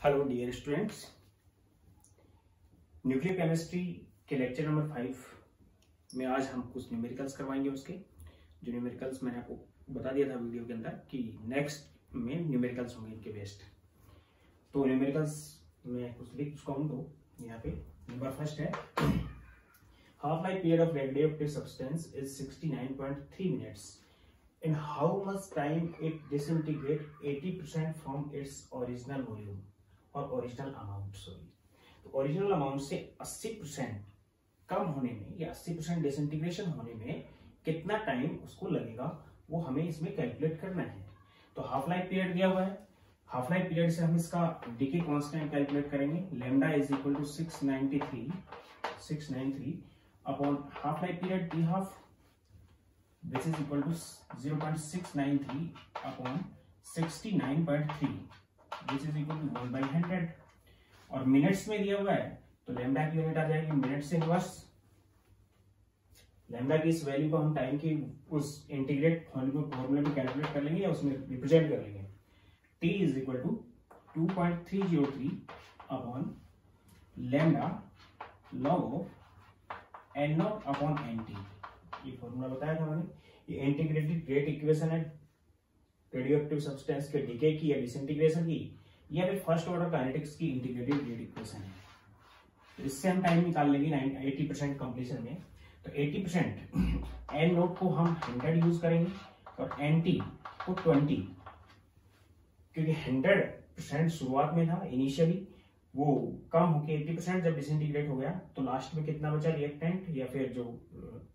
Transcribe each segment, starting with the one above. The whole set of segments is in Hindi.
Hello dear students, nuclear chemistry के लेक्चर नंबर 5 में आज हम कुछ न्यूमेरिकल्स करवाएंगे। उसके जो न्यूमेरिकल्स मैंने आपको बता दिया था वीडियो के अंदर कि नेक्स्ट में न्यूमेरिकल्स होंगे इनके बेस्ड। तो न्यूमेरिकल्स में कुछ लिख चुका हूँ। तो यहाँ पे नंबर फर्स्ट है, half life period of radioactive substance is 69.3 minutes. In how much time it disintegrate 80% from its original volume और ओरिजिनल अमाउंट। तो ओरिजिनल अमाउंट से 80% कम होने में या 80% डिसइंटीग्रेशन होने में कितना टाइम उसको लगेगा, वो हमें इसमें कैलकुलेट करना है। तो हाफ लाइफ पीरियड दिया हुआ है। हाफ लाइफ पीरियड से हम इसका डीके कांस्टेंट कैलकुलेट करेंगे। Lambda is equal to 693 upon half life period T half which is equal to 0.693 upon 69.3 which is equal to 1/100। और मिनट्स में दिया हुआ है तो लैम्डा की यूनिट आ जाएगी मिनट से इनवर्स। लैम्डा की इस वैल्यू को हम टाइम की उस इंटीग्रेट फॉर्मूले में कैलकुलेट कर लेंगे या उसमें रिप्रेजेंट कर लेंगे। t is equal to 2.303 upon lambda log of n naught upon nt। ये फॉर्मूला बताया था मैंने। ये इंटीग्रेटेड रेट इक्वेशन है रेडियोएक्टिव सब्सटेंस के डीके की या डिसइंटीग्रेशन की, या फिर फर्स्ट ऑर्डर काइनेटिक्स की इंटीग्रेटेड रेट इक्वेशन है। तो इससे हम टाइम निकाल लेंगे 80% कंप्लीशन में। तो 80% एन नोट को हम 100 यूज करेंगे और एन टी को 20, क्योंकि 100% शुरुआत में था इनिशियली, वो कम होके 80% जब डिसइंटीग्रेट हो गया तो लास्ट में कितना बचा रिएक्टेंट या फिर जो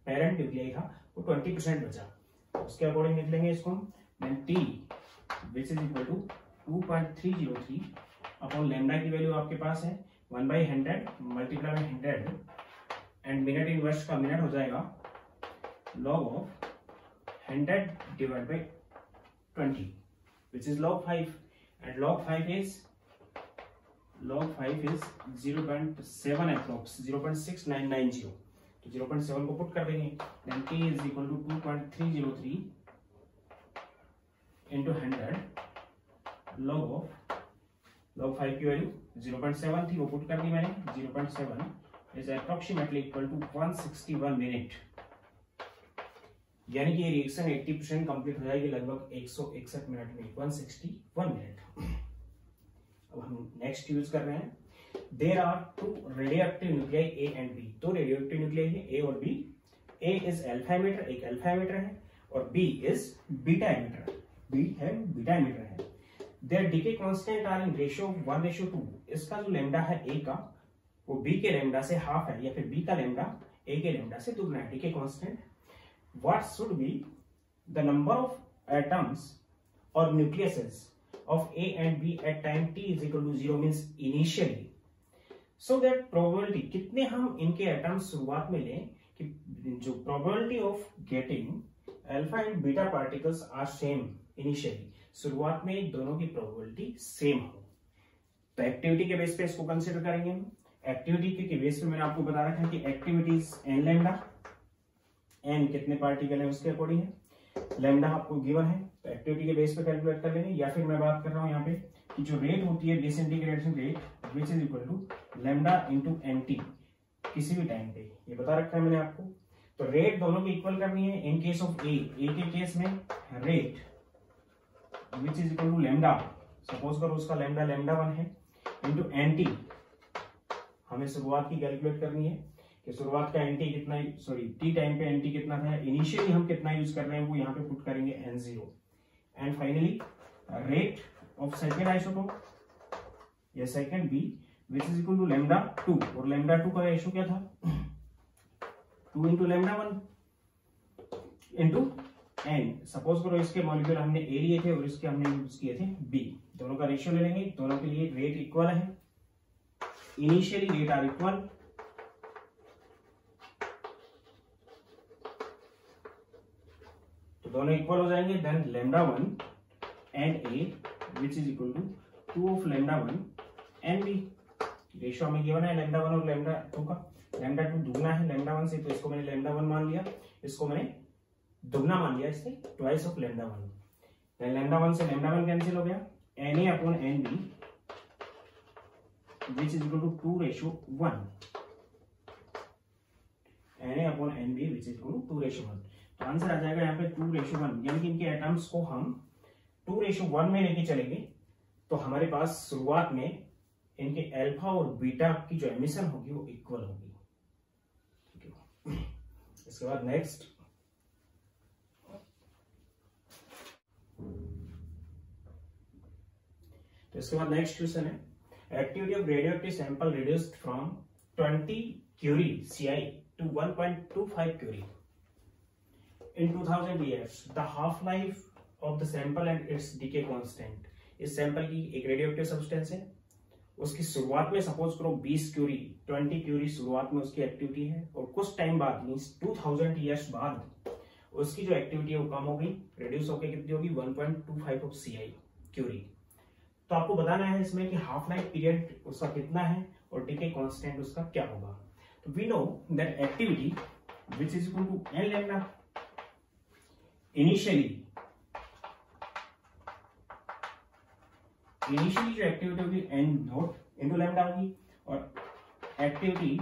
पेरेंट न्यूक्लियाई था वो 20% बचा। उसके अकॉर्डिंग निकलेंगे इसको हम T which is equal to 2.303 upon lambda की वैल्यू आपके पास है 1/100 multiply by 100 and minute inverse का मिनट हो जाएगा log of 100 divide by 20 which is log 5 and log 5 is 0.7 approx 0.6990। तो 0.7 को पुट कर देंगे। Then t is equal to 2.303 into 100 log 5 की वैल्यू 0.7 थी, वो पुट कर दी मैंने। 0.7 is approximately equal to 161 minute, यानी कि ये रिएक्शन 80% कंप्लीट हो जाएगी लगभग 161 मिनट में, 161 मिनट। अब हम नेक्स्ट यूज कर रहे हैं। There are two radioactive nuclei A and B. तो रेडियोएक्टिव न्यूक्लियाई है ए और B. A is alpha emitter, एक अल्फा एमिटर है, और B is beta emitter, B है बीटा एमिटर है। There decay constant are in ratio 1:2। इसका जो लैम्डा है ए का वो बी के लैम्डा से हाफ है, या फिर बी का लैम्डा ए के लैम्डा से दुगना है। Decay constant what should be the number of atoms और nucleases of A and B at time t is equal to 0 means initially, so that probability कितने हम इनके एटम्स शुरुआत में लें कि जो probability of getting alpha and beta particles are same initially, शुरुआत में दोनों की probability same हो। तो एक्टिविटी के बेस पे इसको कंसिडर करेंगे हम। एक्टिविटी के बेस पे मैंने आपको बता रखा है कि activity is n lambda, n कितने पार्टिकल है उसके अकॉर्डिंग है, लैम्डा आपको गिवन है, तो एक्टिविटी के बेस पे कैलकुलेट कर लेंगे। या फिर मैं बात कर रहा हूं यहाँ पे कि जो रेट होती है disintegration rate which is equal to lambda into N T किसी भी टाइम पे, ये बता रखा है मैंने आपको। तो रेट दोनों की इक्वल करनी है। इन केस ऑफ ए के केस में rate which is equal to lambda, suppose करो उसका लैम्डा 1 है, इंटू एनटी हमें शुरुआत की कैलकुलेट करनी है कि शुरुआत का एनटी कितना, सॉरी टी टाइम पे एनटी कितना था, इनिशियली हम कितना यूज कर रहे हैं वो यहाँ पे पुट करेंगे n0। And finally rate of second isotope या second B which is equal to lambda 2, और लैम्डा 2 का रेशियो क्या था 2 into lambda 1 into n। Suppose करो इसके मॉलिक्यूल हमने ए लिए थे और इसके हमने यूज किए थे बी, दोनों का रेशियो ले लेंगे। दोनों के लिए रेट इक्वल है, इनिशियली रेट आर इक्वल, दोनों इक्वल हो जाएंगे। Then lambda 1 and A which is equal to 2 of lambda 1 and B. Ratio हमें गिवन है लैम्डा 1 और लैम्डा 2 का। लैम्डा 2 दुगना है लैम्डा 1 से, तो इसको मैंने लैम्डा 1 मान लिया, इसको मैंने दुगना मान लिया, इससे twice of lambda 1। Then lambda 1 से लैम्डा 1 कैंसिल हो गया, N A upon N B which is equal to 2:1, Na/Nb which is equal to 2:1। तो आंसर आ जाएगा यहाँ पे 2:1, यानी कि इनके एटम्स को हम 2:1 में लेके चलेंगे तो हमारे पास शुरुआत में इनके अल्फा और बीटा की जो एमिशन होगी वो इक्वल होगी। ठीक है, इसके बाद नेक्स्ट, तो इसके बाद नेक्स्ट क्वेश्चन है, activity of radioactive sample reduced from 20 curie CI to 1.25 curie in 2000 years. The half life of the sample and its decay constant. इस सैंपल की एक रेडियोएक्टिव सब्सटेंस है, उसकी शुरुआत में सपोज करो 20 क्यूरी 20 क्यूरी शुरुआत में उसकी एक्टिविटी है, और कुछ टाइम बाद मींस 2000 ईयर्स बाद उसकी जो एक्टिविटी है वो कम हो गई, रिड्यूस होकर कितनी होगी 1.25 ऑफ CI क्यूरी। तो आपको बताना है इसमें कि हाफ लाइफ पीरियड उसका कितना है और डिके कांस्टेंट उसका क्या होगा। तो we know that activity which is equal to n lambda, initially जो एक्टिविटी होगी n नॉट इंटू लैम्डा होगी, और activity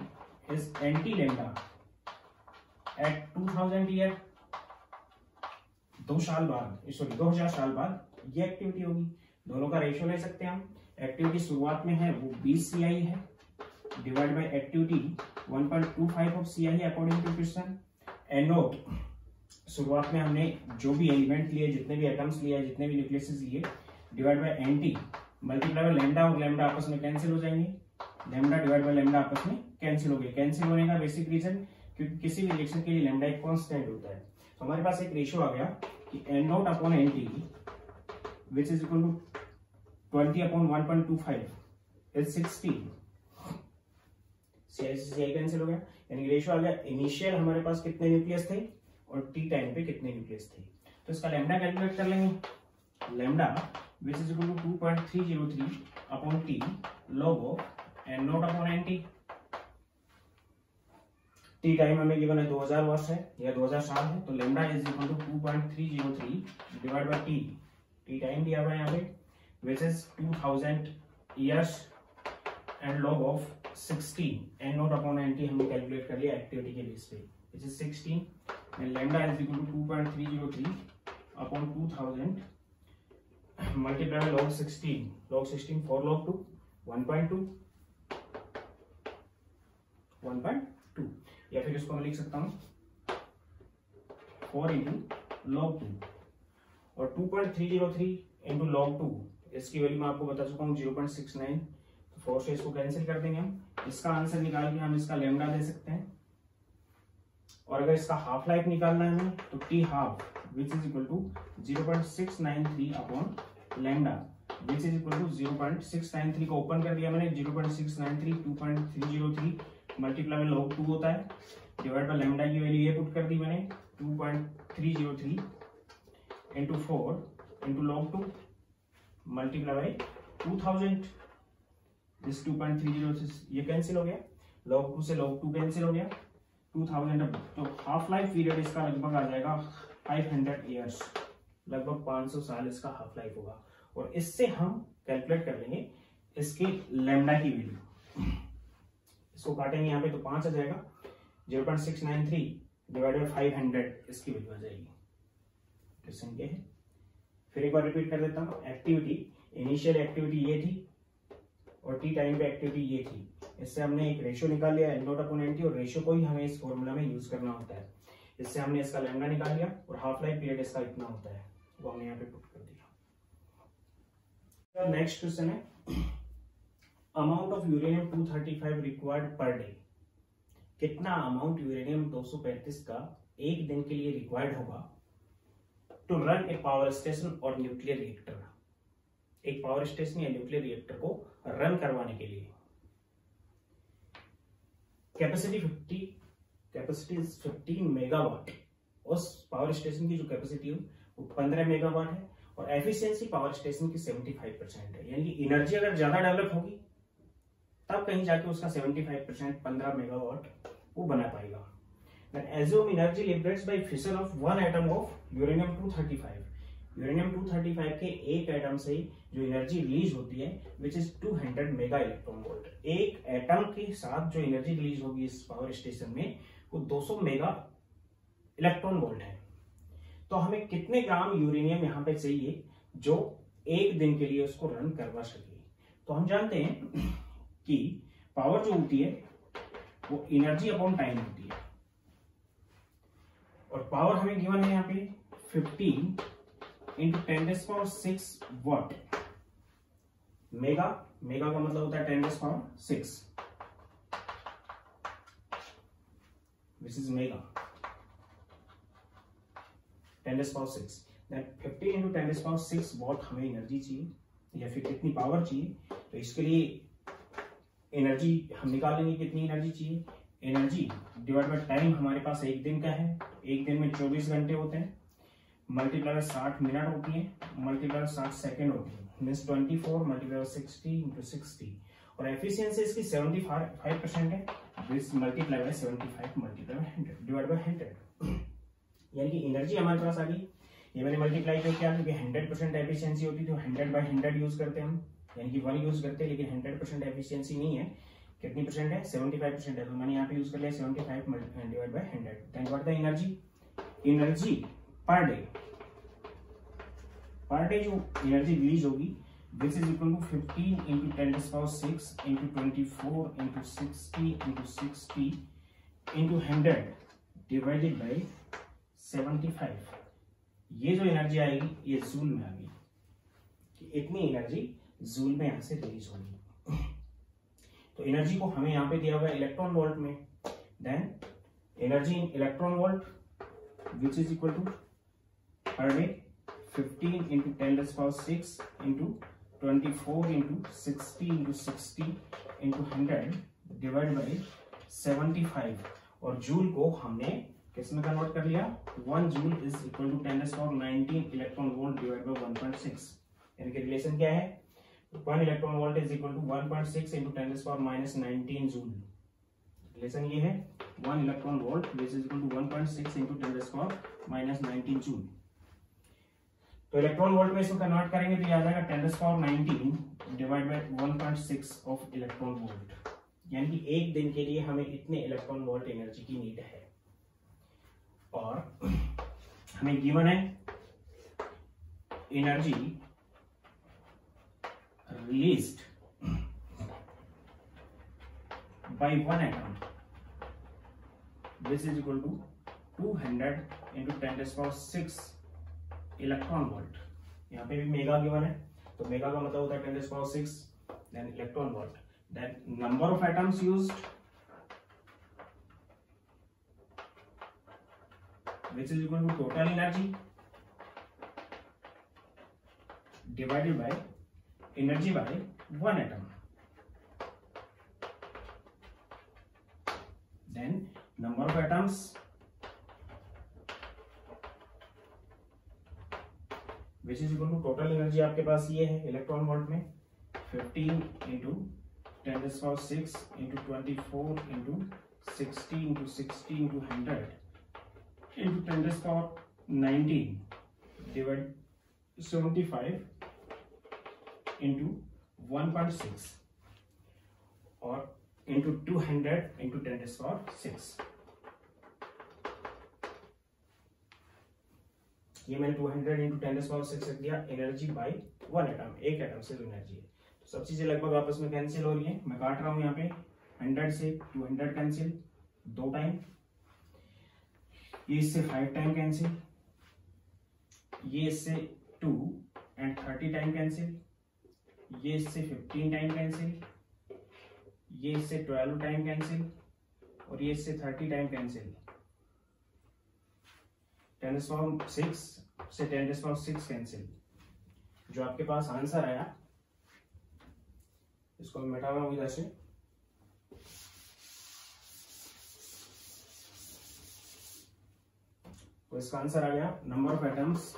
is N T lambda at 2000 year, 2000 साल बाद ये एक्टिविटी होगी। दोनों का रेशियो ले सकते हैं हम, एक्टिविटी शुरुआत में है वो 20 CI है, divide by activity 1.25 of CI है according to question. N naught शुरुआत में हमने जो भी एलिमेंट लिए, जितने भी एटम्स लिए, जितने भी न्यूक्लियसेस लिए, divide by NT multiply by lambda, और लैम्डा आपस में कैंसिल हो जाएंगे, लैम्डा डिवाइड बाय लैम्डा आपस में कैंसिल हो गए। कैंसिल होने का बेसिक रीजन क्योंकि किसी भी रिएक्शन के लिए लैम्डा एक कांस्टेंट होता है। तो हमारे पास एक रेशियो आ गया कि N naught upon NT which is equal to 20 upon 1.25 is 16। CI cancel हो गया, यानी रेशियो आ गया इनिशियल हमारे पास कितने न्यूक्लियस थे और T टाइम पे कितने न्यूक्लियस थे। तो इसका लैम्डा कैलकुलेट कर लेंगे, lambda which is equal to 2.303 upon T log of N naught upon NT। T time हमें गिवन है 2000 वर्ष है या 2000 साल है, तो lambda is equal to 2.303 divide by T time दिया हुआ है यहाँ पे which is 2000 years and log of 16 N naught upon NT हमने कैलकुलेट कर लिया एक्टिविटी के बेस पे which is 16 and lambda is equal to 2.303 upon 2000 multiply log 16 4 log 2 1.2, या फिर इसको मैं लिख सकता हूँ 4 इंटू log 2 और 2.303 इंटू log 2, इसकी वैल्यू मैं आपको बता चुका हूँ 0.69। तो 4 से इसको कैंसिल कर देंगे हम, इसका आंसर निकाल के हम इसका लैम्डा दे सकते हैं, और अगर इसका हाफ लाइफ निकालना है हमें तो T half which is equal to 0.693 upon lambda which is equal to 0.693 को ओपन कर दिया मैंने, 0.693 2.303 मल्टीप्लाई में log 2 होता है, डिवाइड बाय लैम्डा की वैल्यू ये पुट कर दी मैंने 2.303 into 4 into log 2 multiply by 2000, this 2.306 ये कैंसिल हो गया, log 2 से log 2 कैंसिल हो गया 2000। तो हाफ लाइफ पीरियड इसका लगभग आ जाएगा 500 ईयर्स, लगभग 500 साल इसका हाफ लाइफ होगा, और इससे हम कैलकुलेट कर लेंगे इसकी लैम्डा की वैल्यू। इसको काटेंगे यहाँ पे तो 5 आ जाएगा, 0.693 डिवाइडेड बाय 500 इसकी वैल्यू आ जाएगी। क्वेश्चन ये है, फिर एक बार रिपीट कर देता हूँ, एक्टिविटी इनिशियल एक्टिविटी ये थी और T टाइम पे एक्टिविटी ये थी, इससे हमने एक रेशियो निकाल लिया N नोट अपॉन NT, और रेशियो को ही हमें इस फॉर्मूला में यूज करना होता है। इससे हमने इसका लैम्डा निकाल लिया और हाफ लाइफ पीरियड इसका इतना होता है, वो हमने यहाँ पे पुट कर दिया। नेक्स्ट क्वेश्चन है, amount of uranium 235 required per day, कितना अमाउंट यूरेनियम 235 का एक दिन के लिए रिक्वायर्ड होगा to run a power station और न्यूक्लियर रिएक्टर, एक पावर स्टेशन या न्यूक्लियर रिएक्टर को रन करवाने के लिए। कैपेसिटी 15 मेगावाट, उस पावर स्टेशन की जो कैपेसिटी है वो 15 मेगावाट है, और एफिशिएंसी पावर स्टेशन की 75% है, यानी कि एनर्जी अगर ज्यादा डेवलप होगी तब कहीं जाके उसका 75% 15 मेगावाट वो बना पाएगा। Then assume energy liberated by fission of one atom of uranium 235 uranium 235 के एक एटम से जो एनर्जी रिलीज होती है which is 200 mega electron volt. एक एटम के साथ जो एनर्जी रिलीज होगी इस पावर स्टेशन में वो 200 मेगा इलेक्ट्रॉन वोल्ट है। तो हमें कितने ग्राम यूरेनियम यहाँ पे चाहिए जो एक दिन के लिए उसको रन करवा सके। तो हम जानते हैं कि पावर जो होती है वो एनर्जी अपॉन टाइम होती है, और पावर हमें गिवन है यहाँ पे 15 इंटू 10⁶ वॉट। मेगा का मतलब होता है 10⁶, which is mega 10⁶। 15 into 10⁶ what हमें एनर्जी चाहिए या फिर कितनी पावर चाहिए। तो इसके लिए एनर्जी हम निकालेंगे, कितनी एनर्जी चाहिए। एनर्जी डिवाइड बाय टाइम हमारे पास एक दिन का है, एक दिन में 24 घंटे होते हैं, मल्टीप्लाई 60 मिनट होती है, मल्टीप्लाई 60 सेकेंड होती है, मीन्स 24 मल्टीप्लाई 60 इंटू 60। और एफिशिएंसी इसकी 75% है, this multiply by 75 multiply by 100 divide by 100। यानी कि एनर्जी हमारे पास आ गई, ये मैंने मल्टीप्लाई क्यों किया क्योंकि 100% एफिशिएंसी होती थी, 100 बाय 100 यूज करते हैं हम, यानी कि 1 यूज करते हैं, लेकिन 100% एफिशिएंसी नहीं है। कितनी परसेंट है, 75% है, तो मैंने यहाँ पे यूज कर लिया 75 divide by 100। Then what the energy per day जो एनर्जी रिलीज होगी this is equal to 15 into 10⁶ into 24 into 60 into 60 into 100 divided by 75। ये जो एनर्जी आएगी ये जूल में आ गई कि इतनी एनर्जी जूल में यहां से रिलीज होगी। तो एनर्जी को हमें यहाँ पे दिया हुआ है इलेक्ट्रॉन वोल्ट में। Then energy in electron volt which is equal to per day 15 into 10⁶ into 24 into 60 into 60 into 100 divide by 75। और जूल को हमने किस में कन्वर्ट कर लिया, 1 joule is equal to 10⁻19 electron volt divide by 1.6। यानी कि रिलेशन क्या है, 1 electron volt is equal to 1.6 into 10⁻19 joule. Relation ये है 1 electron volt which is equal to 1.6 into 10⁻19 joule. तो इलेक्ट्रॉन वोल्ट में इसको कन्वर्ट करेंगे तो याद आएगा 10⁻19 divide by 1.6 of electron volt. यानी कि एक दिन के लिए हमें इतने इलेक्ट्रॉन वोल्ट एनर्जी की नीड है। और हमें गिवन है energy released by one atom which is equal to 200 into 10⁶ electron volt. यहाँ पे भी मेगा गिवन है, तो मेगा का मतलब होता है 10⁶, then electron volt, then number of atoms used which is equal to total energy divided by energy by one atom, then number of atoms which is equal to total energy आपके पास ये है इलेक्ट्रॉन वोल्ट में 15 into 10⁶ into 24 into 60 into 60 into 100 into 10⁻19 divide 75 into 1.6 और इंटू 200 इंटू 10⁶। ये मैंने 200 इंटू 10⁶ रख दिया एनर्जी बाय 1 एटम, एक एटम से जो एनर्जी है। तो सब चीजें लगभग आपस में कैंसिल हो रही है। मैं काट रहा हूं यहाँ पे 100 से 200 कैंसिल 2 टाइम, ये इससे 5 टाइम कैंसिल, ये इससे 2 एंड 30 टाइम कैंसिल, ये इससे 15 टाइम कैंसिल, ये इससे 12 टाइम कैंसिल और ये इससे 30 टाइम कैंसिल। 10⁶ से 10⁶ कैंसिल। जो आपके पास आंसर आया इसको मैं मिटा रहा हूं इधर से, तो इसका आंसर आ गया number of atoms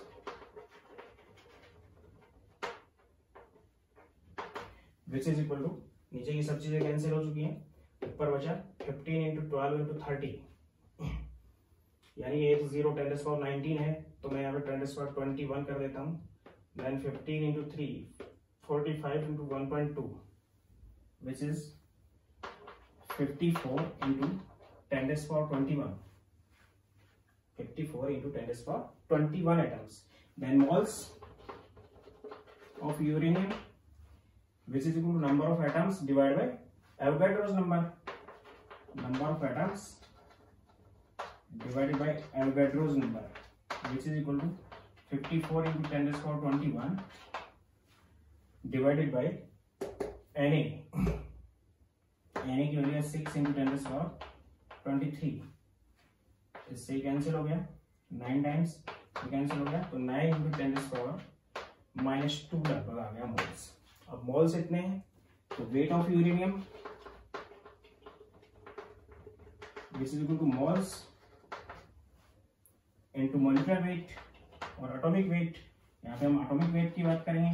which is equal to, नीचे की सब चीजें कैंसिल हो चुकी हैं, ऊपर बचा 15 इंटू 12 इंटू 30 यानी ये 0 10⁻19 है, तो मैं यहाँ पे 10⁻21 कर देता हूँ। Then 15 into 3 45 into 1.2 which is 54 into 10⁻21 54 into 10⁻21 atoms. Then moles of uranium, which is equal to number of atoms divided by Avogadro's number. Number of atoms divided by Avogadro's number, which is equal to 54 into 10⁻21 divided by Na. Na की वैल्यू है 6 into 10⁻23. इससे कैंसिल हो गया, 9 टाइम्स कैंसिल हो गया, तो 9 इंटू 10⁻⁻2 लगभग आ गया मोल्स। अब मोल्स इतने हैं, तो weight of uranium this is equal to moles into molecular weight और एटॉमिक वेट। यहाँ पे हम एटॉमिक वेट की बात करेंगे,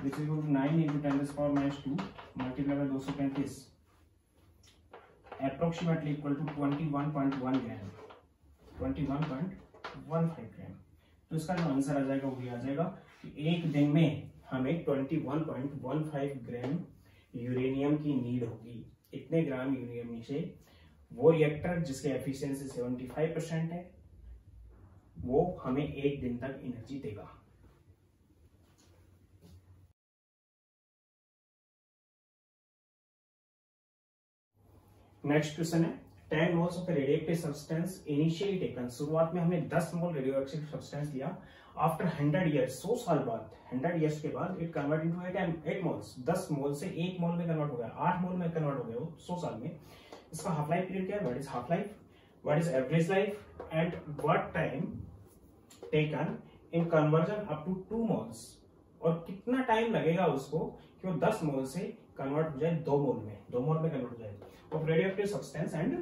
this is equal to 9 into 10⁻⁻2 multiply by 235 approximately equal to 21.1 gram 21.15 gram. तो इसका जो आंसर आ जाएगा वो आ जाएगा कि एक दिन में हमें 21.15 ग्राम यूरेनियम की नीड होगी। इतने ग्राम यूरेनियम से वो रिएक्टर जिसके एफिशिएंसी 75% है वो हमें एक दिन तक एनर्जी देगा। नेक्स्ट क्वेश्चन है 10 moles of a radioactive substance initially taken। शुरुआत में हमने 10 मोल रेडियोएक्टिव सब्सटेंस लिया। आफ्टर 100 years 100 साल बाद 100 years के बाद इट कन्वर्ट इनटू 8 moles 10 मोल से 1 मोल में कन्वर्ट हो गया, 8 मोल में कन्वर्ट हो गया वो 100 साल में। इसका हाफ लाइफ पीरियड क्या है? What is half life, what is average life and what time taken in conversion up to 2 moles, और कितना टाइम लगेगा उसको कि वो 10 मोल से कन्वर्ट हो जाए 2 मोल में कन्वर्ट हो जाए of radioactive substance. And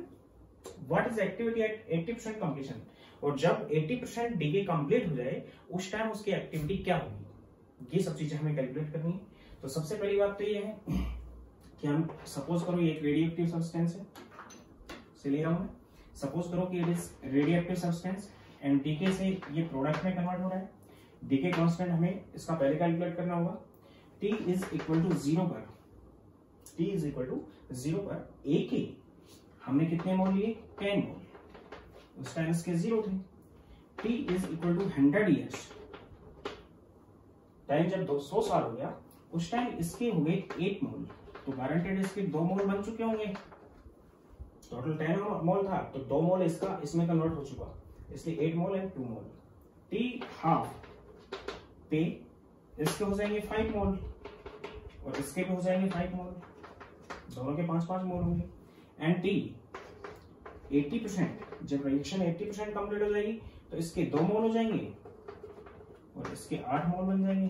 what is activity at 80% completion, और जब 80% डीके कंप्लीट हो जाए उस टाइम उसकी एक्टिविटी क्या होगी, ये सब चीजें हमें कैलकुलेट करनी है। तो सबसे पहली बात तो ये है कि हम सपोज करो ये एक रेडियोएक्टिव सब्सटेंस है, से ले रहा हूं मैं, सपोज करो कि it is radioactive substance and decay से ये प्रोडक्ट में कन्वर्ट हो रहा है। डीके कांस्टेंट हमें इसका पहले कैलकुलेट करना होगा। T इज इक्वल टू 0 पर A के हमने कितने मोल लिए? 10 मोल, उस टाइम इसके 0 थे। T is equal to 100 years, time जब 200 साल हो गया उस टाइम इसके हो गए 8 मोल, तो गारंटेड इसके 2 मोल बन चुके होंगे। टोटल 10 मोल था तो 2 मोल इसका इसमें कन्वर्ट हो चुका, इसलिए 8 mole and 2 mole. T half पे इसके हो जाएंगे 5 मोल और इसके भी हो जाएंगे 5 मोल, दोनों के 5-5 मोल होंगे। एंड T 80%, जब रिएक्शन 80% कंप्लीट हो जाएगी तो इसके 2 मोल हो जाएंगे और इसके 8 मोल बन जाएंगे।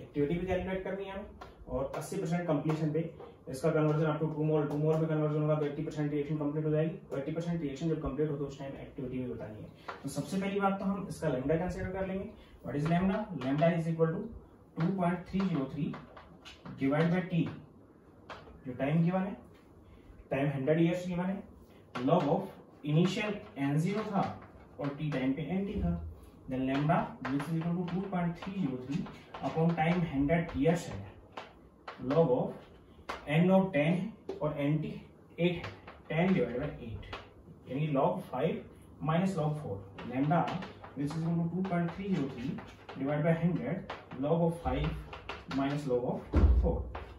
एक्टिविटी भी कैलकुलेट करनी है और 80% कंप्लीशन पे इसका कन्वर्जन अप टू 2 मोल में कन्वर्जन होगा तो 80% रिएक्शन कंप्लीट हो जाएगी, और 80% रिएक्शन जब कंप्लीट हो तो उस टाइम एक्टिविटी भी बतानी है। तो सबसे पहली बात तो हम इसका लैम्डा कंसीडर कर लेंगे। What is lambda? Lambda is equal to 2.303 divide by T, जो टाइम गिवन है, टाइम 100 years गिवन है, लॉग ऑफ इनिशियल n0 था और t टाइम पे nt था, then lambda which is equal to 2.303 upon time 100 years है, लॉग ऑफ n0 10 और nt 8 है, 10 डिवाइड बाय 8 यानी log 5 minus log 4, lambda which is equal to 2.303 divide by 100 log of 5 minus log of 4,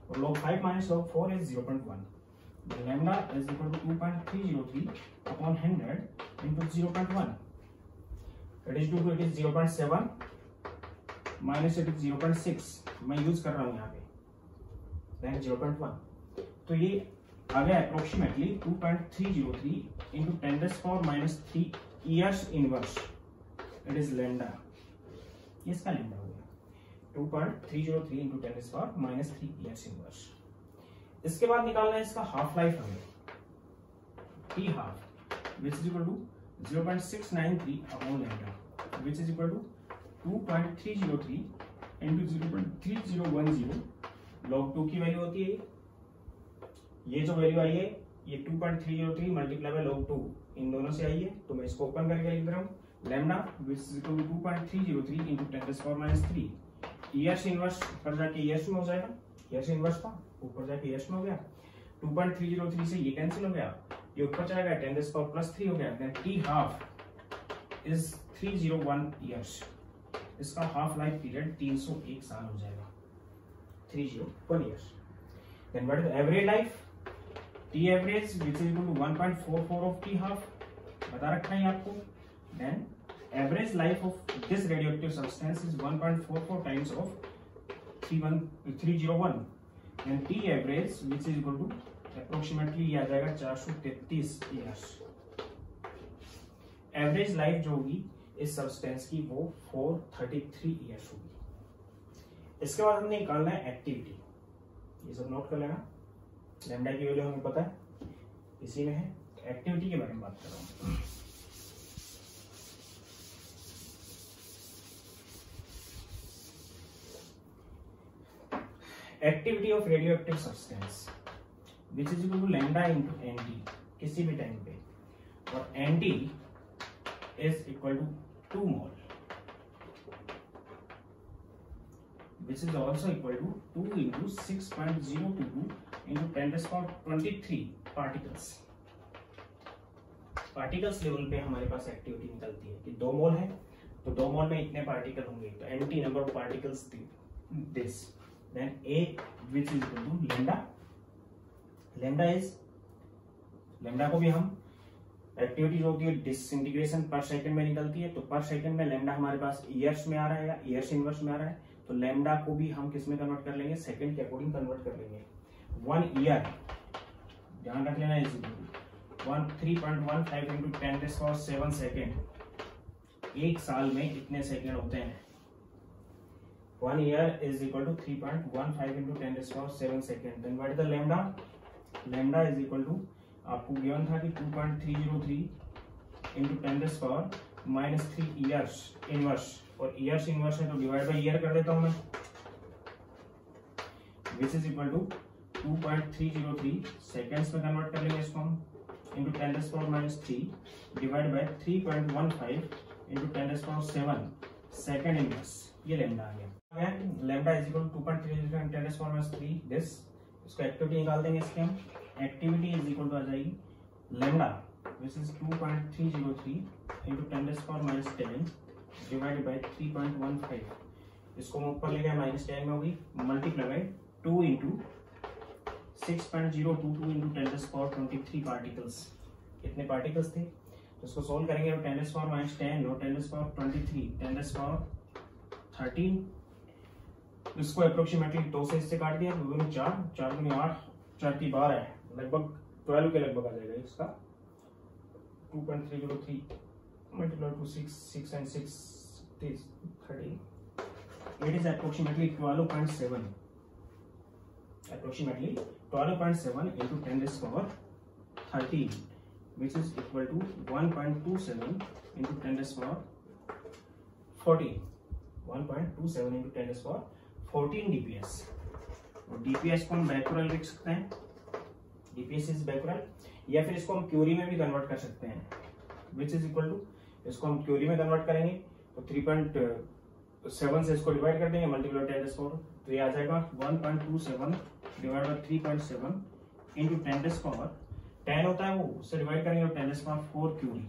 और log 5 minus log 4 is 0.1. The lambda is equal to 2.303 upon 100 into 0.1. It is due to it is 0.7 minus it is 0.6. मैं यूज कर रहा हूँ यहाँ पे, then 0.1. तो ये आ गया approximately 2.303 into 10⁻³ years inverse. It is lambda. इसका लैम्डा हो गया 2.303 into 10⁻³ years inverse। इसके बाद निकालना है इसका हाफ लाइफ हमें, T half which is equal to 0.693 upon lambda which is equal to 2.303 into 0.3010 log 2 की वैल्यू होती है। ये जो वैल्यू आई है ये 2.303 मल्टीप्लाई बाय log 2 इन दोनों से आई है, तो मैं इसको ओपन करके लिख रहा हूँ lambda which is equal to 2.303 into 10⁻³ years inverse ऊपर जाके ईयर्स में हो जाएगा, ईयर्स इनवर्स था ऊपर जाके ईयर्स में हो गया, 2.303 से ये कैंसिल हो गया, ये ऊपर चला गया 10⁻³ हो गया, then t half is 301 years, इसका हाफ लाइफ पीरियड 301 साल हो जाएगा, 301 years. Then what is the average life, t average which is equal to 1.44 of t half बता रखा है आपको। Then average life of this radioactive substance is 1.44 times of 301 and t average which is equal to approximately ये आ जाएगा 433 ईयर्स। एवरेज लाइफ जो होगी इस सब्सटेंस की वो 433 ईयर्स होगी। इसके बाद हमने निकालना है एक्टिविटी, ये सब नोट कर लेना, लैम्डा की वैल्यू हमें पता है इसी में है, एक्टिविटी के बारे में बात कर रहा हूं। Activity of radioactive substance which is equal to lambda into N T किसी भी टाइम पे, और N T is equal to 2 mole which is also equal to 2 into 6.022 into 10⁻23 particles. Particles level पे हमारे पास एक्टिविटी निकलती है कि 2 मोल है तो 2 मोल में इतने पार्टिकल होंगे, तो N T number of particles this, then A which is equal to lambda, lambda को भी हम एक्टिविटी जो होती है डिसइंटीग्रेशन पर सेकंड में निकलती है, तो पर सेकंड में लैम्डा हमारे पास ईयर्स में आ रहा है या ईयर्स इनवर्स में आ रहा है, तो लैम्डा को भी हम किस में कन्वर्ट कर लेंगे, सेकंड के अकॉर्डिंग कन्वर्ट कर लेंगे। 1 ईयर ध्यान रख लेना इज 3.15 into 10⁻7 सेकेंड, एक साल में इतने सेकेंड होते हैं। 1 year is equal to 3.15 into 10⁻7 second. Then what is the lambda, lambda is equal to आपको गिवन था कि 2.303 into 10⁻³ ईयर्स इनवर्स, और ईयर्स इनवर्स है तो डिवाइड बाय ईयर कर देता हूं मैं, which is equal to 2.303 seconds में कन्वर्ट कर लेंगे इसको हम into 10⁻³ divide by 3.15 into 10⁻7 second inverse, ये लैम्डा आ गया। Lambda is equal to 2.303 into 10⁻³ this, इसको एक्टिविटी निकाल देंगे इसके हम, एक्टिविटी इज इक्वल टू आ जाएगी lambda which is 2.303 into 10⁻10 divided by 3.15, इसको हम ऊपर ले गए -10 में होगी, multiply by 2 into 6.022 into 10⁻23 particles, इतने पार्टिकल्स थे, तो इसको सोल्व करेंगे 10⁻10 और 10⁻23 10⁻13, इसको अप्रोक्सीमेटली 2 से इससे काट दिया, 2 दूनी 4, 4 दूनी 8, 4 की 12 है, लगभग 12 के लगभग आ जाएगा इसका। 2.303 multiplied to 6 and 6 is 30. It is approximately 12.7. Approximately 12.7 into 10⁻13, which is equal to 1.27 into 10⁻14. 1.27 into 10⁻14 dps. और dps को हम बैक्यूरल लिख सकते हैं, dps इज बैक्यूरल, या फिर इसको हम क्यूरी में भी कन्वर्ट कर सकते हैं, विच इज इक्वल टू, इसको हम क्यूरी में कन्वर्ट करेंगे तो 3.7 से इसको डिवाइड कर देंगे, मल्टीप्लाई 10⁻4, तो ये आ जाएगा 1.27 डिवाइड बाय 3.7 इंटू 10 होता है वो, उससे डिवाइड करेंगे और 10⁻4 क्यूरी,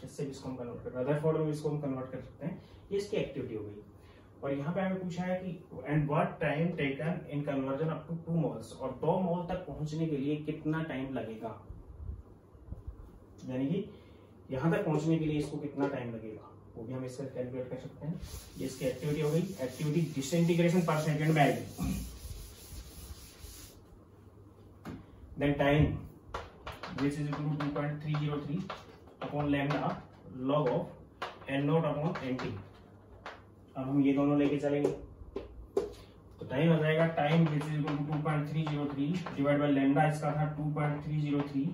इससे भी इसको हम कन्वर्ट कर, अदर फॉर्म में इसको हम कन्वर्ट कर सकते हैं। ये इसकी एक्टिविटी हो गई। और यहाँ पे हमें पूछा है कि and what time taken in conversion up to 2 moles, और 2 मोल तक पहुंचने के लिए कितना टाइम लगेगा, यानी कि यहां तक पहुंचने के लिए इसको कितना टाइम लगेगा, वो भी हम इससे कैलकुलेट कर सकते हैं। ये इसकी एक्टिविटी हो गई। एक्टिविटी डिसइंटीग्रेशन पर सेकंड में आएगी। Then time which is equal to 2.303 upon lambda log of n naught upon nt। अब हम ये दोनों लेके चलेंगे तो टाइम आ जाएगा, time which is equal to 2.303 divide by lambda, इसका था 2.303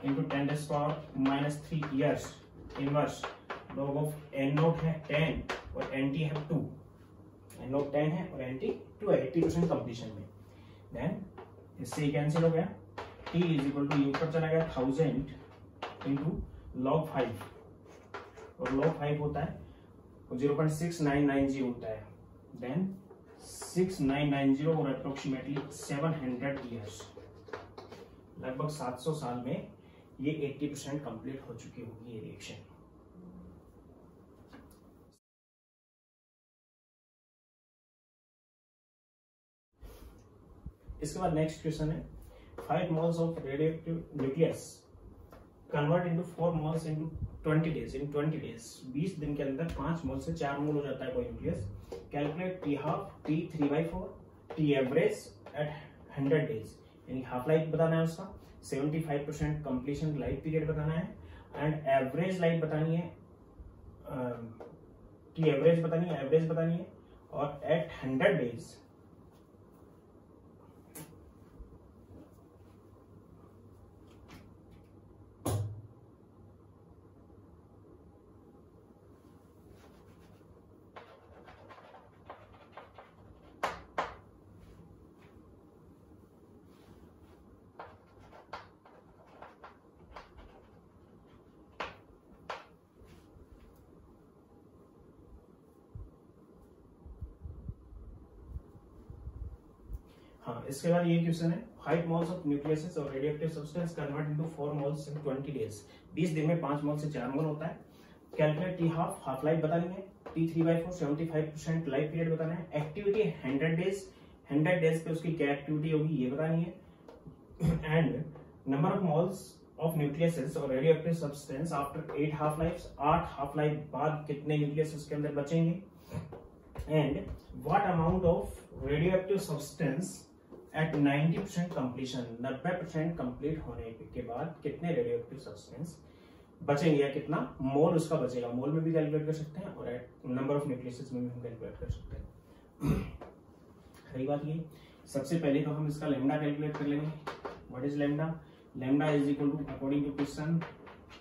into 10⁻³ years inverse, log of n naught है 10 और nt है 2, n नॉट 10 है और nt 2 है 80% कंप्लीशन में। देन इससे कैंसिल हो गया, टी इज इक्वल टू ऊपर चला गया 1000 इंटू log 5 और log 5 होता है 0.6990 होता है, देन 6990 और अप्रोक्सीमेटली 700 ईयर्स, लगभग 700 साल में ये 80% कंप्लीट हो चुकी होगी ये रिएक्शन। इसके बाद नेक्स्ट क्वेश्चन है 5 moles of radioactive nucleus convert into 4 moles into 20 days in 20 days 20 दिन के अंदर 5 मोल से 4 मोल हो जाता है कोई nucleus. Calculate T half, T 3/4, T average at 100 days, यानी हाफ लाइफ बताना है उसका, 75% कंप्लीशन लाइफ पीरियड बताना है एंड एवरेज लाइफ बतानी है, टी एवरेज बतानी है और एट 100 डेज हाँ, इसके बाद ये क्वेश्चन है 5 moles ऑफ न्यूक्लियस और radioactive substance convert into 4 moles इन 20 डेज, 20 दिन में 5 मोल से 4 मोल होता है। कैलकुलेट टी हाफ लाइफ बतानी है, टी 3/4 75% लाइफ पीरियड बताना है, एक्टिविटी 100 डेज पे उसकी क्या एक्टिविटी होगी ये बतानी है and number of moles of nucleus और radioactive substance after 8 half life, 8 half life बाद कितने न्यूक्लियस उसके अंदर बचेंगे and what amount of radioactive substance at 90% completion, 90% complete होने के बाद कितने रेडियोएक्टिव सब्सटेंस बचेंगे या कितना मोल उसका बचेगा। मोल में भी कैलकुलेट कर सकते हैं और नंबर ऑफ न्यूक्लियस में भी हम कैलकुलेट कर सकते हैं। सही बात ये, सबसे पहले तो हम इसका लेमडा कैलकुलेट कर लेंगे। What is lambda? Lambda is equal to according to question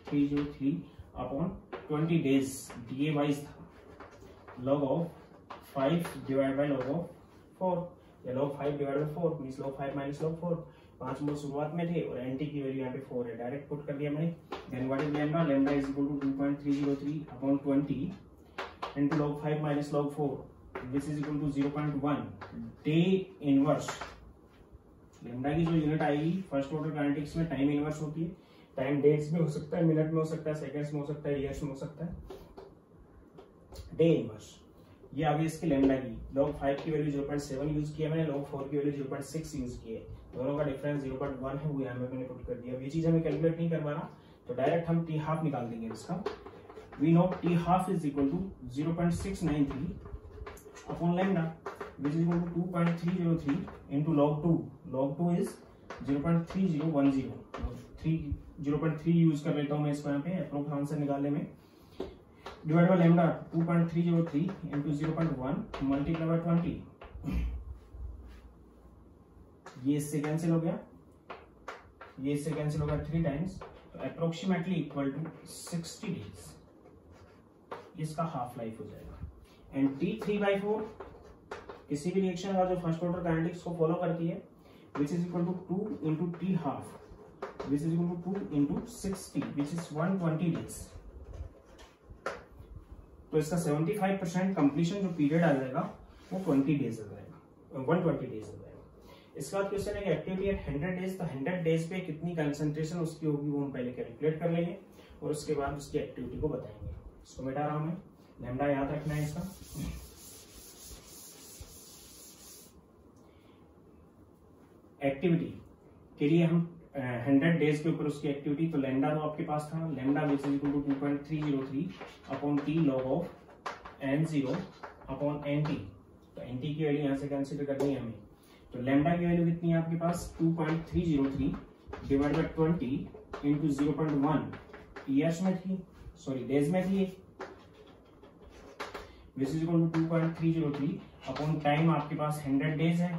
303 upon 20 days, day wise था, log of 5 divide by log of 4 या log 5 divide by 4 means log 5 minus log 4। 5 mole शुरुआत में थे और एनटी की वैल्यू यहाँ पे 4 है, डायरेक्ट पुट कर दिया मैंने। Then what is lambda? Lambda is equal to 2.303 upon 20 into log 5 minus log 4 which is equal to 0.1 day inverse. Lambda की जो यूनिट आएगी फर्स्ट ऑर्डर काइनेटिक्स में टाइम इनवर्स होती है। टाइम डेज में हो सकता है, मिनट में हो सकता है, सेकंड्स में हो सकता है, ईयर्स में हो सकता है। डे इनवर्स ये आ गई इसकी लेमडा की। log 5 की वैल्यू 0.7 यूज किया मैंने, log 4 की वैल्यू 0.6 यूज की है, दोनों का डिफरेंस 0.1 है, वो यहाँ पे मैंने पुट कर दिया। ये चीज हमें कैलकुलेट नहीं करवाना तो डायरेक्ट हम टी हाफ निकाल देंगे इसका। We know T half is equal to 0.693 upon lambda which is equal to 2.303 into log 2। log 2 is 0.3010, 0.3 use कर लेता हूँ मैं इसको यहाँ पे अप्रोक्स आंसर निकालने में। Divide by lambda 2.303 into 0.1 multiply by 20, ये इससे कैंसिल हो गया, ये इससे कैंसिल हो गया 3 टाइम्स, तो अप्रोक्सीमेटली इक्वल टू 60 डेज इसका हाफ लाइफ हो जाएगा। एंड टी 3/4 किसी भी रिएक्शन का जो फर्स्ट ऑर्डर काइनेटिक्स को फॉलो करती है which is equal to 2 into T half which is equal to 2 into 60 which is 120 days. तो इसका 75% कंप्लीशन जो पीरियड आ जाएगा वो 20 डेज आ जाएगा, 120 डेज आ जाएगा। इसके बाद क्वेश्चन है कि एक्टिविटी एट 100 डेज, तो 100 डेज पे कितनी कंसंट्रेशन उसकी होगी वो हम पहले कैलकुलेट कर लेंगे और उसके बाद उसकी एक्टिविटी को बताएंगे। इसको मिटा रहा हूं मैं, लैम्डा याद रखना है इसका। एक्टिविटी के लिए हम 100 डेज के ऊपर उसकी एक्टिविटी, तो लैम्डा तो आपके पास था, lambda which is equal to 2.303 upon T log of n0 upon nt। तो nt की वैल्यू यहाँ से कंसीडर करनी है हमें, तो लैम्डा की वैल्यू कितनी है आपके पास 2.303 डिवाइड बाय 20 इंटू 0.1 ईयर्स में थी, सॉरी डेज में थी, which is equal to 2.303 upon time आपके पास 100 डेज है,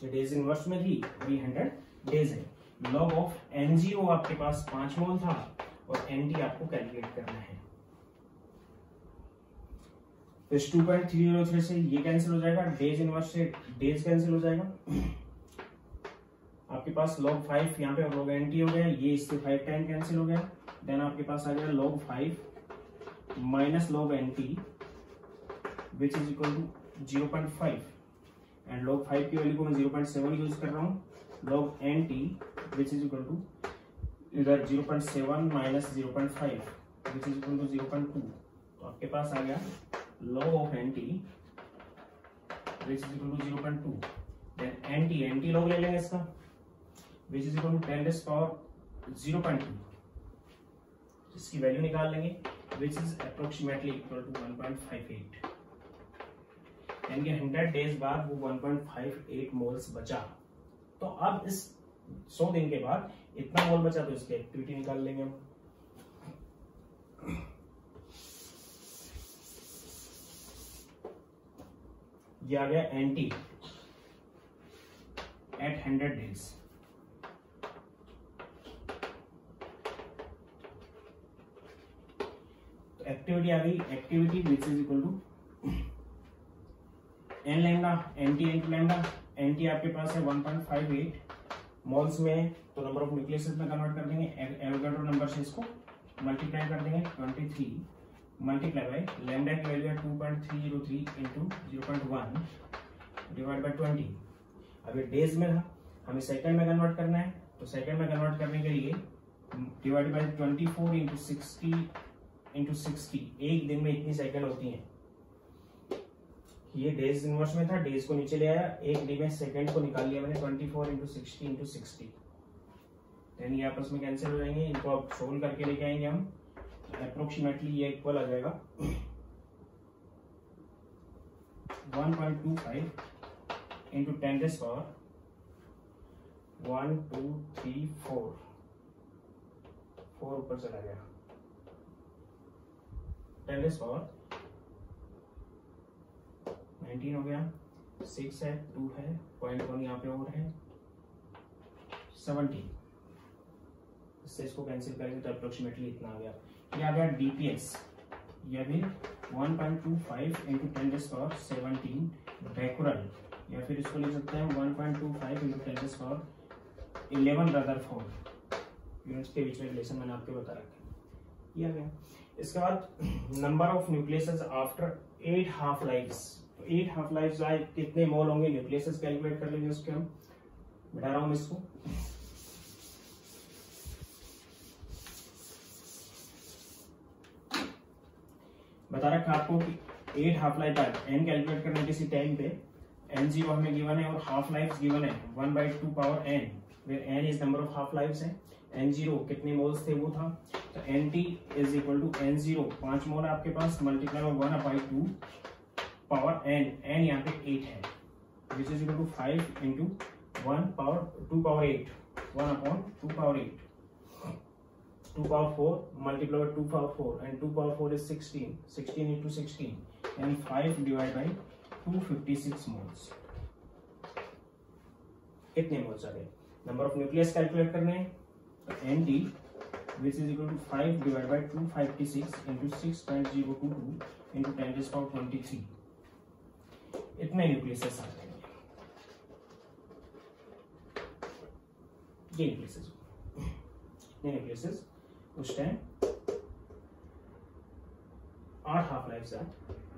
डेज इनवर्स में थी और ये 100 डेज है। log ऑफ n0 आपके पास 5 मोल था और nt आपको कैलकुलेट करना है। तो इस 2.303 से ये कैंसिल हो जाएगा, डेज इनवर्स से डेज कैंसिल हो जाएगा, आपके पास log 5 यहाँ पे log nt हो गया, ये इससे 5 टाइम कैंसिल हो गया, देन आपके पास आ गया log 5 minus log nt which is equal to 0.5 and log 5 की वैल्यू को मैं 0.7 यूज कर रहा हूँ, log nt which is equal to इधर 0.7 minus 0.5 which is equal to 0.2, तो आपके पास आ गया log of nt which is equal to 0.2, then nt log ले लेंगे इसका which is equal to 10 raise power 0.2, इसकी वैल्यू निकाल लेंगे which is approximately equal to 1.58, यानी कि 100 डेज बाद वो 1.58 मोल्स बचा। तो अब इस 100 दिन के बाद इतना मोल बचा, तो इसकी एक्टिविटी निकाल लेंगे हम। ये आ गया एंटी एट 100 डेज, तो एक्टिविटी आ गई, activity which is equal to N lambda NT into lambda, NT आपके पास है 1.58 मोल्स में, तो नंबर ऑफ न्यूक्लियसेस में कन्वर्ट कर देंगे, एवोगाड्रो नंबर से इसको मल्टीप्लाई कर देंगे 23 मल्टीप्लाई बाय लैम्डा की वैल्यू है 2.303 इंटू 0.1 डिवाइड बाय 20। अब ये डेज में था, हमें सेकंड में कन्वर्ट करना है, तो सेकंड में कन्वर्ट करने के लिए डिवाइड बाय 24 इंटू 60, एक दिन में इतनी सेकंड होती हैं। ये डेज इनवर्स में था, डेज को नीचे ले आया, एक डे में सेकंड को निकाल लिया मैंने 24 इंटू 60, यानी ये आपस में कैंसिल हो जाएंगे, इनको आप सोल्व करके लेके आएंगे हम, अप्रोक्सीमेटली ये इक्वल आ जाएगा 1.25 इंटू 10 रेज़ पावर 1 2 3 4 ऊपर चला गया, 10 रेज़ पावर 19 हो गया, 6 है, 2 है, 0.1 यहाँ पे और है 17, इससे इसको कैंसिल करेंगे तो अप्रोक्सीमेटली इतना आ गया। ये आ गया डीपीएक्स, ये भी 1.25 इंटू 10 रेज़ पावर 17 बैकुरल, या फिर इसको लिख सकते हैं 1.25 into 10 raise power 11 Rutherford units के बीच में रिलेशन मैंने आपको बता रखा, ये आ गया। इसके बाद number of nucleuses after 8 half lifes, तो 8 हाफ लाइफ्स आए कितने मोल होंगे, न्यूक्लियसेस कैलकुलेट कर लेंगे उसके हम, बिठा रहा हूं इसको, बता रखा आपको कि 8 हाफ लाइफ आए, एन कैलकुलेट करने किसी टाइम पे, n0 हमें गिवन है और हाफ लाइफ गिवन है 1/2 power n, where n is number of half lifes है, n0 कितने मोल्स थे वो था, तो nt is equal to n0 5 mole आपके पास multiply by 1/2 power n, n यहाँ पे 8 है, which is equal to 5 into 1 power 2 power 8, 1/2 power 8, 2 power 4 multiply by 2 power 4 and 2 power 4 is 16 into 16 यानी 5 डिवाइड बाय 256 मोल्स, कितने मोल्स आ गए। नंबर ऑफ न्यूक्लियस कैलकुलेट करने हैं, तो nt which is equal to 5 divide by 256 into 6.022 into 10 raise power 23, इतने न्यूक्लियसेस आ जाएंगे, ये न्यूक्लियसेस उस टाइम 8 हाफ लाइफ से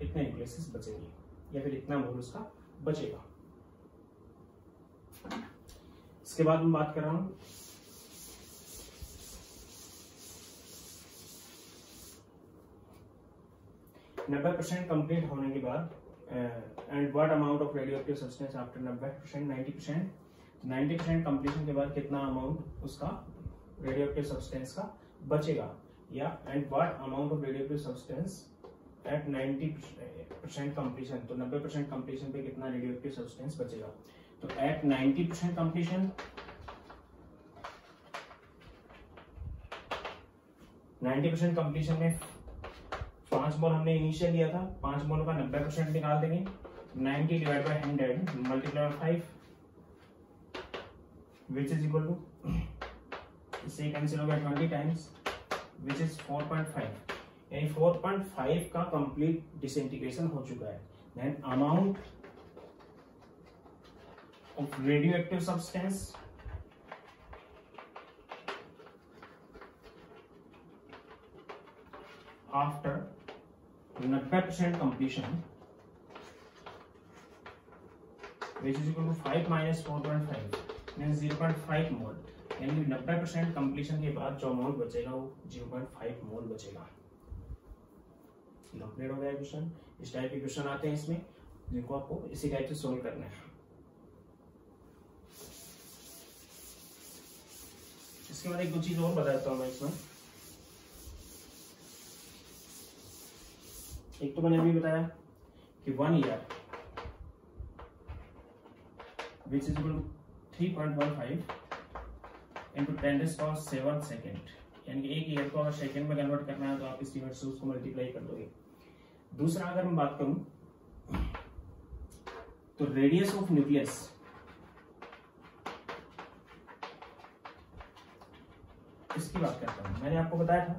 इतने न्यूक्लियसेस बचेंगे, या फिर इतना मोल उसका बचेगा। इसके बाद मैं बात कर रहा हूं 90% कंप्लीट होने के बाद and what amount of radioactive substance after 90%, 90% completion के बाद कितना अमाउंट उसका रेडियोएक्टिव सब्सटेंस का बचेगा, या and what amount of radioactive substance at 90% completion, तो 90% कंप्लीशन पे कितना रेडियोएक्टिव सब्सटेंस बचेगा। तो एट 90% कंप्लीशन 90% कंप्लीशन में 5 मोल हमने इनिशियल लिया था, 5 मोल का 90% निकाल देंगे, 90 divide by 100 multiply by 5 which is equal to, इससे कैंसिल हो गया 20 टाइम्स विच इज 4.5, यानी 4.5 का कंप्लीट डिसइंटीग्रेशन हो चुका है। Then amount of radioactive substance after 90% completion which is equal to 5 minus 4.5 means 0.5 मोल, यानी 90% कंप्लीशन के बाद जो अमाउंट बचेगा वो 0.5 मोल बचेगा। कंप्लीट हो गया क्वेश्चन। इस टाइप के क्वेश्चन आते हैं इसमें, जिनको आपको इसी टाइप से सोल्व करना है। इसके बाद एक दो चीज और बताता हूँ मैं इसमें। एक तो मैंने अभी बताया कि 1 year which is equal to 3.15 into 10⁷ second, यानी कि एक ईयर को अगर सेकेंड में कन्वर्ट करना है तो आप इस यूनिट से उसको मल्टीप्लाई कर दोगे। दूसरा अगर मैं बात करूं तो रेडियस ऑफ न्यूक्लियस, इसकी बात करता हूं। मैंने आपको बताया था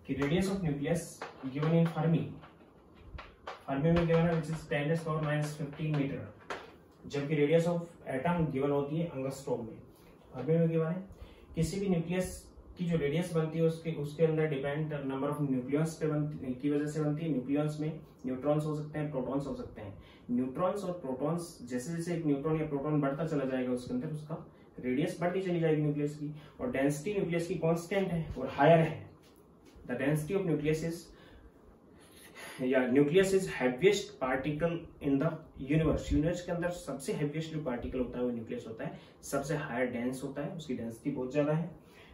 कि radius of nucleus given in Fermi में गिवन है which is 10⁻⁻15 मीटर, जबकि रेडियस ऑफ एटम गिवन होती है एंगस्ट्रॉम में। फर्मी में गिवन है किसी भी न्यूक्लियस की जो रेडियस बनती है उसके अंदर डिपेंड नंबर ऑफ न्यूक्लियस पे की वजह से बनती है। न्यूक्लियस में न्यूट्रॉन्स हो सकते हैं, प्रोटॉन्स हो सकते हैं। न्यूट्रॉन्स और प्रोटॉन्स, जैसे जैसे एक न्यूट्रॉन या प्रोटॉन बढ़ता चला जाएगा उसके अंदर उसका रेडियस बढ़ती चली जाएगी न्यूक्लियस की, और डेंसिटी न्यूक्लियस की कांस्टेंट है और हायर है। The density of nucleus is nucleus is heaviest particle in the universe. Universe के अंदर सबसे हैवीएस्ट जो पार्टिकल होता है वो न्यूक्लियस होता है, सबसे हायर डेंस होता है, उसकी डेंसिटी बहुत ज्यादा है।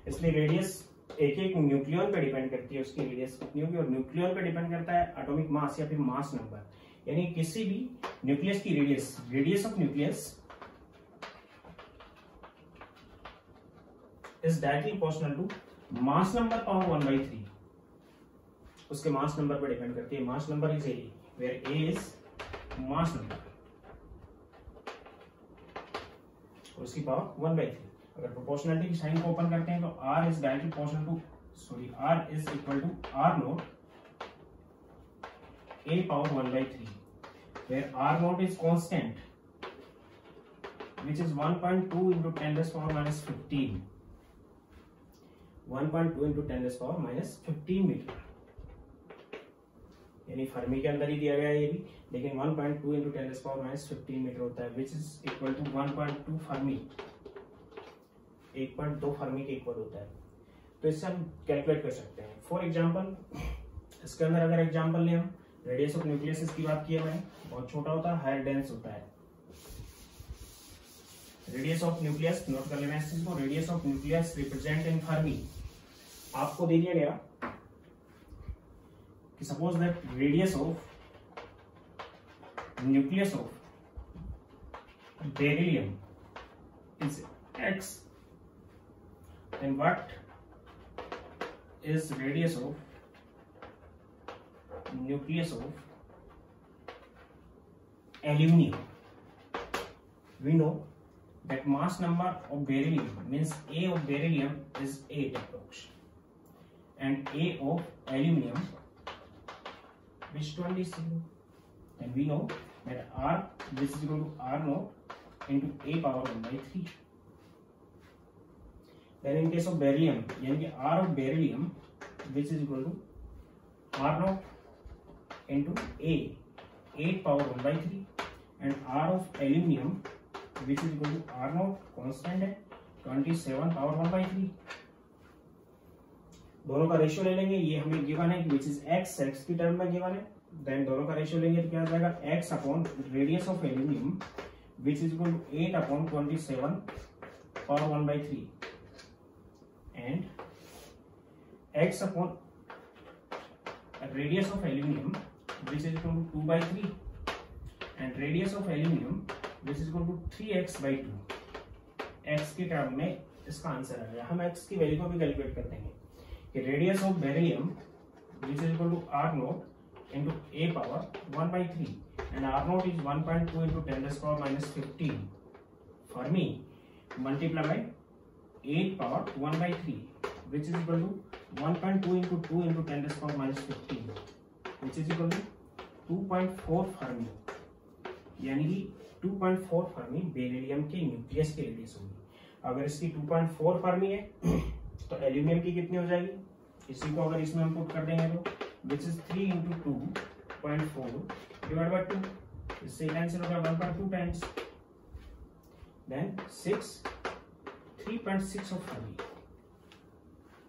इसलिए रेडियस एक एक न्यूक्लियन पे डिपेंड करती है, उसकी रेडियस कितनी होगी, और न्यूक्लियन पे डिपेंड करता है एटॉमिक मास या फिर मास नंबर, यानी किसी भी न्यूक्लियस की radius of nucleus is directly proportional to mass number power 1/3। उसके मास नंबर पर डिपेंड करती है। Mass number is A, where A is mass number, और उसकी पावर 1/3। अगर प्रोपोर्शनलिटी की साइन को ओपन करते हैं तो r is directly proportional to r is equal to r naught a power 1/3, where r naught is constant which is 1.2 into 10⁻⁻15 1.2 into 10⁻⁻15 metre, यानी फर्मी के अंदर ही दिया गया है ये भी, लेकिन 1.2 into 10⁻⁻15 मीटर होता है, which is equal to 1.2 Fermi, 1.2 Fermi के इक्वल होता है। तो इससे हम कैलकुलेट कर सकते हैं। फॉर एग्जांपल इसके अंदर अगर एग्जांपल लें हम, रेडियस ऑफ न्यूक्लियस की बात की है मैंने, बहुत छोटा होता है, हायर डेंस होता है। रेडियस ऑफ न्यूक्लियस नोट कर लेना इस चीज को। Radius of nucleus represent in Fermi आपको दे दिया गया कि suppose that radius of nucleus of beryllium is x, then what is radius of nucleus of aluminium? We know that mass number of beryllium means A of beryllium is 8 approx, and A of aluminium is 27. Then we know that R, this is equal to R naught into A power 1/3. Then in case of beryllium, यानी कि R of beryllium which is equal to R naught into A 8 power 1/3, and R of aluminium which is equal to R naught constant है 27 power 1/3। दोनों का रेशियो ले लेंगे, ये हमें गिवन है which is x की टर्म में गिवन है। देन दोनों का रेशियो लेंगे तो क्या आ जाएगा, x upon radius of aluminium which is equal to 8 upon 27 power 1/3 and x upon radius of aluminium which is equal to 2/3 and radius of aluminium which is equal to 3x/2। x की टर्म में इसका आंसर आ गया। हम x की वैल्यू को भी कैलकुलेट कर देंगे कि radius of beryllium which is equal to r naught into a power 1/3 and r naught is 1.2 into 10⁻⁻15 Fermi multiply by 8 power 1/3 which is equal to 1.2 into 2 into 10⁻⁻15 which is equal to 2.4 Fermi, यानी कि 2.4 फर्मी बेरिलियम के न्यूक्लियस की रेडियस होगी। अगर इसकी 2.4 फर्मी है तो एल्यूमिनियम की कितनी हो जाएगी, इसी को अगर इसमें हम पुट कर देंगे तो which is 3 into 2.4 divided by 2. इससे cancel होगा 1/2 times. Then 6, 3.6 of helium.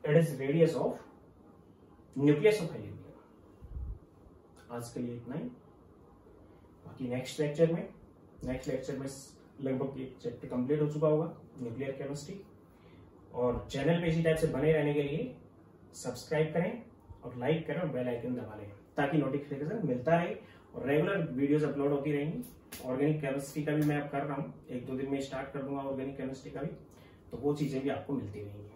That is radius of nucleus of helium. आज के लिए इतना ही. बाकी नेक्स्ट लेक्चर में लगभग एक चैप्टर कंप्लीट हो चुका होगा न्यूक्लियर केमिस्ट्री. और चैनल पे इसी टाइप से बने रहने के लिए सब्सक्राइब करें और लाइक करें और बेल आइकन दबा लें ताकि नोटिफिकेशन मिलता रहे और रेगुलर वीडियोस अपलोड होती रहेंगी. ऑर्गेनिक केमिस्ट्री का भी मैं अब कर रहा हूँ, 1-2 दिन में स्टार्ट कर दूंगा ऑर्गेनिक केमिस्ट्री का भी, तो वो चीजें भी आपको मिलती रहेंगी.